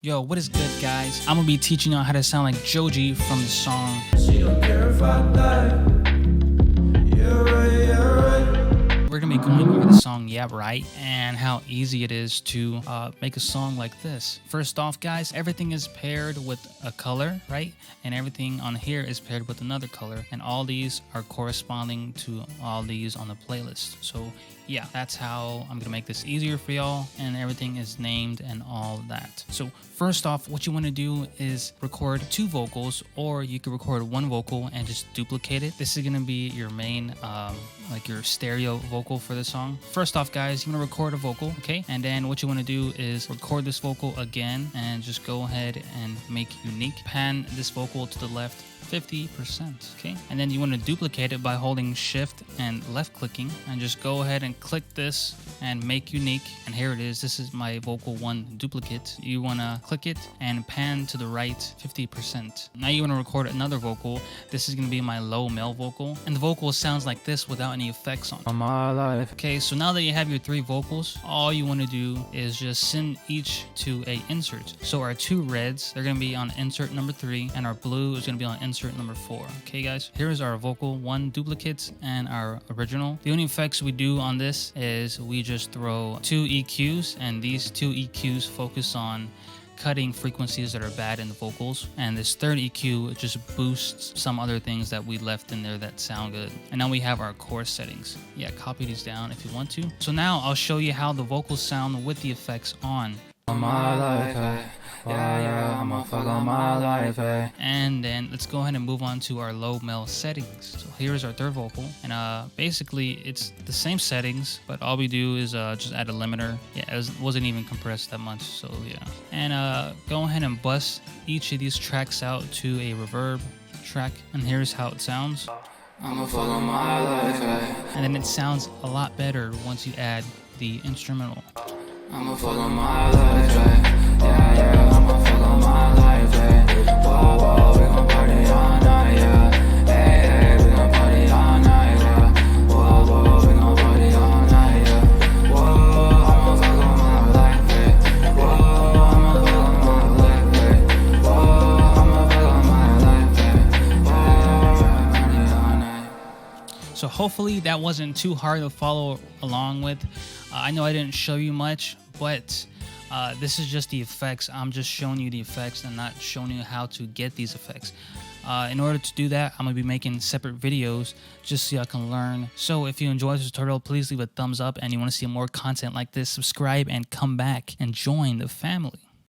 Yo, what is good, guys? I'm gonna be teaching you how to sound like Joji from the song. We're gonna be going over the song Yeah Right and how easy it is to make a song like this. First off, guys, everything is paired with a color, right? And everything on here is paired with another color, and all these are corresponding to all these on the playlist. So yeah, that's how I'm gonna make this easier for y'all, and everything is named and all that. So first off, what you want to do is record two vocals, or you could record one vocal and just duplicate it. This is gonna be your main like your stereo vocal for the song. First off, guys, you want to record a vocal, okay? And then what you want to do is record this vocal again and just go ahead and make unique. Pan this vocal to the left 50%, okay? And then you want to duplicate it by holding shift and left clicking, and just go ahead and click this and make unique. And here it is. This is my vocal 1 duplicate. You want to click it and pan to the right 50%. Now you want to record another vocal. This is going to be my low male vocal, and the vocal sounds like this without any effects on it. Okay, so now that you have your 3 vocals, all you want to do is just send each to a insert. So our 2 reds, they're going to be on insert number 3, and our blue is going to be on insert number 4. Okay, guys, here's our vocal 1 duplicates and our original. The only effects we do on this is we just throw 2 EQs, and these 2 EQs focus on cutting frequencies that are bad in the vocals, and this third EQ just boosts some other things that we left in there that sound good. And now we have our chorus settings. Yeah, copy these down if you want to. So now I'll show you how the vocals sound with the effects on. And then let's go ahead and move on to our low mel settings. So here's our third vocal, and basically it's the same settings, but all we do is just add a limiter. Yeah, it wasn't even compressed that much, so yeah. And go ahead and bust each of these tracks out to a reverb track, and here's how it sounds. And then it sounds a lot better once you add the instrumental. I'ma follow my life, yeah, yeah, I'ma follow my life, whoa, whoa, we gon' party all night, yeah, hey, hey, we gon' party all night, yeah, whoa, whoa, we gon' party all night, yeah, whoa, I'ma follow my life, whoa, I'ma follow my life, whoa, I'ma follow my life, whoa, party all night. So hopefully that wasn't too hard to follow along with. I know I didn't show you much, but this is just the effects. I'm just showing you the effects and not showing you how to get these effects. In order to do that, I'm going to be making separate videos just so y'all can learn. So if you enjoyed this tutorial, please leave a thumbs up, and you want to see more content like this, subscribe and come back and join the family.